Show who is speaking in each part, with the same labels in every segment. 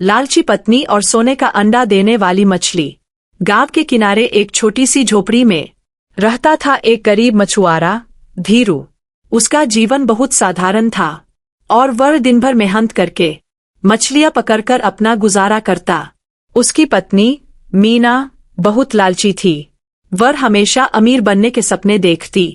Speaker 1: लालची पत्नी और सोने का अंडा देने वाली मछली। गांव के किनारे एक छोटी सी झोपड़ी में रहता था एक गरीब मछुआरा, धीरू। उसका जीवन बहुत साधारण था और वह दिन भर मेहनत करके मछलियां पकड़कर अपना गुजारा करता। उसकी पत्नी मीना बहुत लालची थी। वह हमेशा अमीर बनने के सपने देखती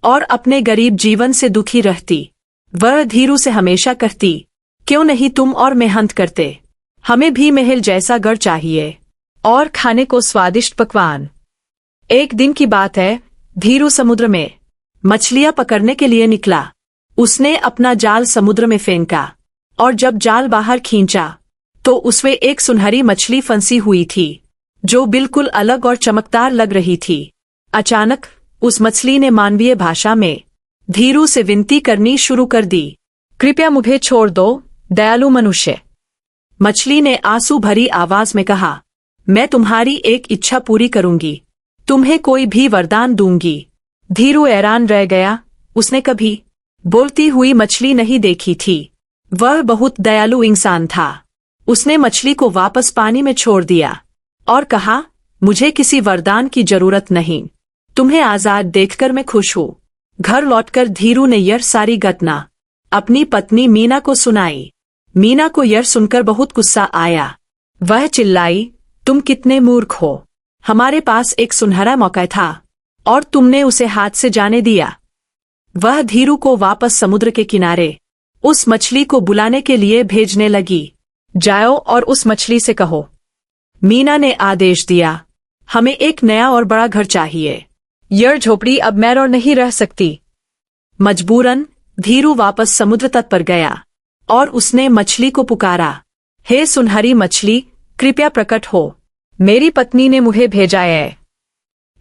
Speaker 1: और अपने गरीब जीवन से दुखी रहती। वह धीरू से हमेशा कहती, क्यों नहीं तुम और मेहनत करते? हमें भी महल जैसा घर चाहिए और खाने को स्वादिष्ट पकवान। एक दिन की बात है, धीरू समुद्र में मछलियां पकड़ने के लिए निकला। उसने अपना जाल समुद्र में फेंका और जब जाल बाहर खींचा तो उसमें एक सुनहरी मछली फंसी हुई थी जो बिल्कुल अलग और चमकदार लग रही थी। अचानक उस मछली ने मानवीय भाषा में धीरू से विनती करनी शुरू कर दी, कृपया मुझे छोड़ दो, दयालु मनुष्य। मछली ने आंसू भरी आवाज में कहा, मैं तुम्हारी एक इच्छा पूरी करूंगी, तुम्हें कोई भी वरदान दूंगी। धीरू हैरान रह गया। उसने कभी बोलती हुई मछली नहीं देखी थी। वह बहुत दयालु इंसान था। उसने मछली को वापस पानी में छोड़ दिया और कहा, मुझे किसी वरदान की जरूरत नहीं, तुम्हें आजाद देखकर मैं खुश हूँ। घर लौटकर धीरू ने यह सारी घटना अपनी पत्नी मीना को सुनाई। मीना को यह सुनकर बहुत गुस्सा आया। वह चिल्लाई, तुम कितने मूर्ख हो, हमारे पास एक सुनहरा मौका था और तुमने उसे हाथ से जाने दिया। वह धीरू को वापस समुद्र के किनारे उस मछली को बुलाने के लिए भेजने लगी। जाओ और उस मछली से कहो, मीना ने आदेश दिया, हमें एक नया और बड़ा घर चाहिए। यह झोपड़ी अब मैं और नहीं रह सकती। मजबूरन धीरू वापस समुद्र तट पर गया और उसने मछली को पुकारा, हे सुनहरी मछली, कृपया प्रकट हो, मेरी पत्नी ने मुझे भेजा है।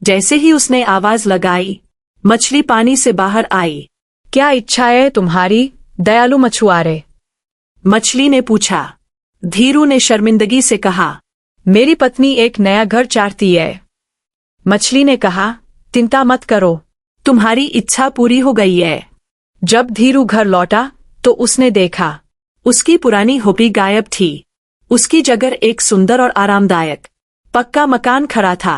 Speaker 1: जैसे ही उसने आवाज लगाई, मछली पानी से बाहर आई। क्या इच्छा है तुम्हारी, दयालु मछुआरे? मछली ने पूछा। धीरू ने शर्मिंदगी से कहा, मेरी पत्नी एक नया घर चाहती है। मछली ने कहा, चिंता मत करो, तुम्हारी इच्छा पूरी हो गई है। जब धीरू घर लौटा तो उसने देखा उसकी पुरानी झोपड़ी गायब थी। उसकी जगह एक सुंदर और आरामदायक पक्का मकान खड़ा था।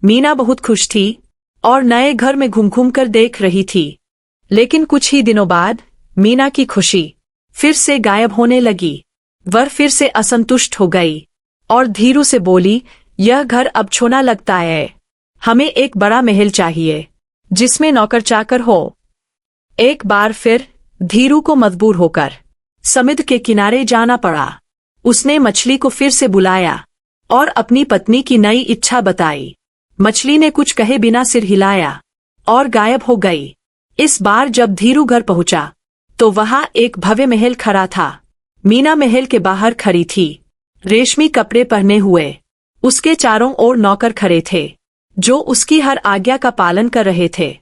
Speaker 1: मीना बहुत खुश थी और नए घर में घूम घूम कर देख रही थी। लेकिन कुछ ही दिनों बाद मीना की खुशी फिर से गायब होने लगी। वह फिर से असंतुष्ट हो गई और धीरू से बोली, यह घर अब छोटा लगता है, हमें एक बड़ा महल चाहिए जिसमें नौकर चाकर हो। एक बार फिर धीरू को मजबूर होकर समुद्र के किनारे जाना पड़ा। उसने मछली को फिर से बुलाया और अपनी पत्नी की नई इच्छा बताई। मछली ने कुछ कहे बिना सिर हिलाया और गायब हो गई। इस बार जब धीरू घर पहुंचा तो वहां एक भव्य महल खड़ा था। मीना महल के बाहर खड़ी थी, रेशमी कपड़े पहने हुए। उसके चारों ओर नौकर खड़े थे जो उसकी हर आज्ञा का पालन कर रहे थे।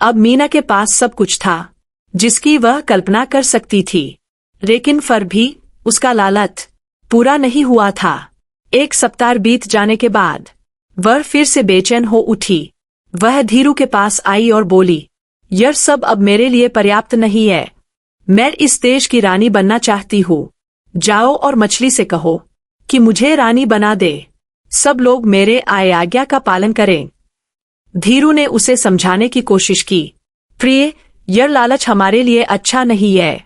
Speaker 1: अब मीना के पास सब कुछ था जिसकी वह कल्पना कर सकती थी, लेकिन फिर भी उसका लालच पूरा नहीं हुआ था। एक सप्ताह बीत जाने के बाद वह फिर से बेचैन हो उठी। वह धीरू के पास आई और बोली, यह सब अब मेरे लिए पर्याप्त नहीं है, मैं इस देश की रानी बनना चाहती हूँ। जाओ और मछली से कहो कि मुझे रानी बना दे, सब लोग मेरे आज्ञा का पालन करें। धीरू ने उसे समझाने की कोशिश की, प्रिय, यह लालच हमारे लिए अच्छा नहीं है,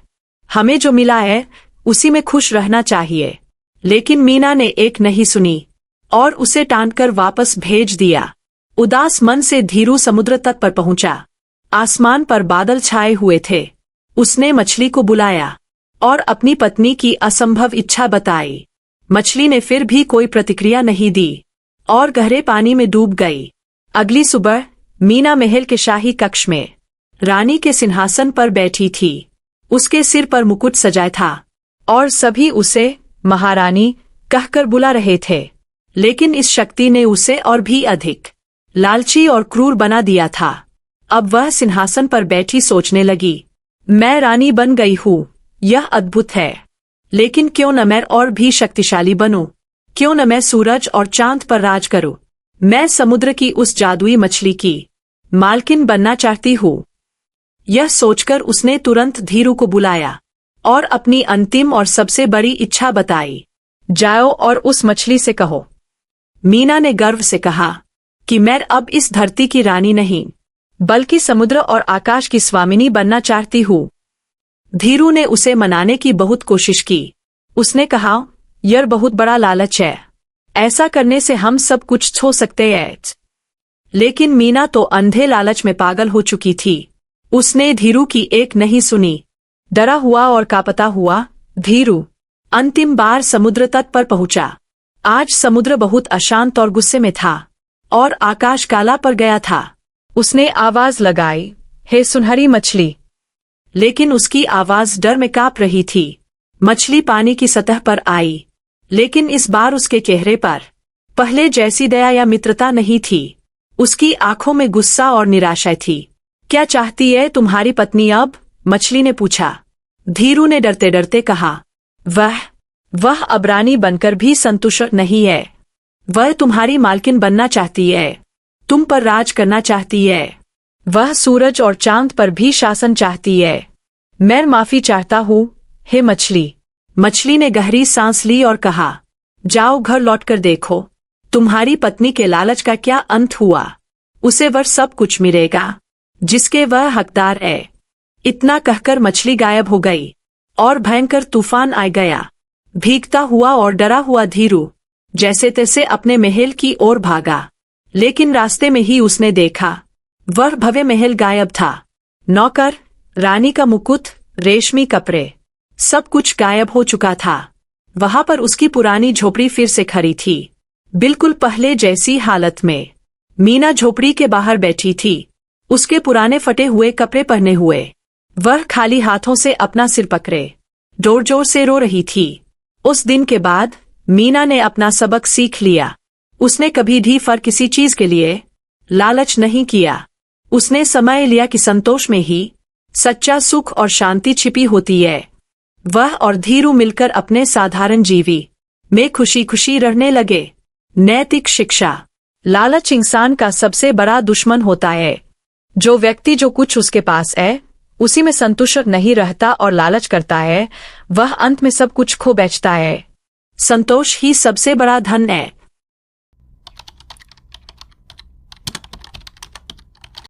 Speaker 1: हमें जो मिला है उसी में खुश रहना चाहिए। लेकिन मीना ने एक नहीं सुनी और उसे टांटकर वापस भेज दिया। उदास मन से धीरू समुद्र तट पर पहुंचा। आसमान पर बादल छाए हुए थे। उसने मछली को बुलाया और अपनी पत्नी की असंभव इच्छा बताई। मछली ने फिर भी कोई प्रतिक्रिया नहीं दी और गहरे पानी में डूब गई। अगली सुबह मीना महल के शाही कक्ष में रानी के सिंहासन पर बैठी थी। उसके सिर पर मुकुट सजाया था और सभी उसे महारानी कहकर बुला रहे थे। लेकिन इस शक्ति ने उसे और भी अधिक लालची और क्रूर बना दिया था। अब वह सिंहासन पर बैठी सोचने लगी, मैं रानी बन गई हूँ, यह अद्भुत है, लेकिन क्यों न मैं और भी शक्तिशाली बनूं? क्यों न मैं सूरज और चांद पर राज करूं? मैं समुद्र की उस जादुई मछली की मालकिन बनना चाहती हूँ। यह सोचकर उसने तुरंत धीरू को बुलाया और अपनी अंतिम और सबसे बड़ी इच्छा बताई। जाओ और उस मछली से कहो। मीना ने गर्व से कहा कि मैं अब इस धरती की रानी नहीं, बल्कि समुद्र और आकाश की स्वामिनी बनना चाहती हूँ। धीरू ने उसे मनाने की बहुत कोशिश की। उसने कहा, यह बहुत बड़ा लालच है, ऐसा करने से हम सब कुछ खो सकते हैं। लेकिन मीना तो अंधे लालच में पागल हो चुकी थी। उसने धीरू की एक नहीं सुनी। डरा हुआ और कांपता हुआ धीरू अंतिम बार समुद्र तट पर पहुंचा। आज समुद्र बहुत अशांत और गुस्से में था और आकाश काला पड़ गया था। उसने आवाज लगाई, हे सुनहरी मछली। लेकिन उसकी आवाज डर में कांप रही थी। मछली पानी की सतह पर आई, लेकिन इस बार उसके चेहरे पर पहले जैसी दया या मित्रता नहीं थी। उसकी आंखों में गुस्सा और निराशा थी। क्या चाहती है तुम्हारी पत्नी अब? मछली ने पूछा। धीरू ने डरते डरते कहा, वह अब रानी बनकर भी संतुष्ट नहीं है। वह तुम्हारी मालकिन बनना चाहती है, तुम पर राज करना चाहती है। वह सूरज और चांद पर भी शासन चाहती है। मैं माफी चाहता हूँ, हे मछली। मछली ने गहरी सांस ली और कहा, जाओ घर लौटकर देखो, तुम्हारी पत्नी के लालच का क्या अंत हुआ। उसे वह सब कुछ मिलेगा जिसके वह हकदार है। इतना कहकर मछली गायब हो गई और भयंकर तूफान आ गया। भीगता हुआ और डरा हुआ धीरू जैसे तैसे अपने महल की ओर भागा, लेकिन रास्ते में ही उसने देखा वह भव्य महल गायब था। नौकर, रानी का मुकुट, रेशमी कपड़े, सब कुछ गायब हो चुका था। वहां पर उसकी पुरानी झोपड़ी फिर से खड़ी थी, बिल्कुल पहले जैसी हालत में। मीना झोपड़ी के बाहर बैठी थी, उसके पुराने फटे हुए कपड़े पहने हुए। वह खाली हाथों से अपना सिर पकड़े जोर जोर से रो रही थी। उस दिन के बाद मीना ने अपना सबक सीख लिया। उसने कभी भी किसी चीज के लिए लालच नहीं किया। उसने समझ लिया कि संतोष में ही सच्चा सुख और शांति छिपी होती है। वह और धीरू मिलकर अपने साधारण जीवी में खुशी खुशी रहने लगे। नैतिक शिक्षा। लालच इंसान का सबसे बड़ा दुश्मन होता है। जो व्यक्ति जो कुछ उसके पास है उसी में संतुष्ट नहीं रहता और लालच करता है, वह अंत में सब कुछ खो बैठता है। संतोष ही सबसे बड़ा धन है।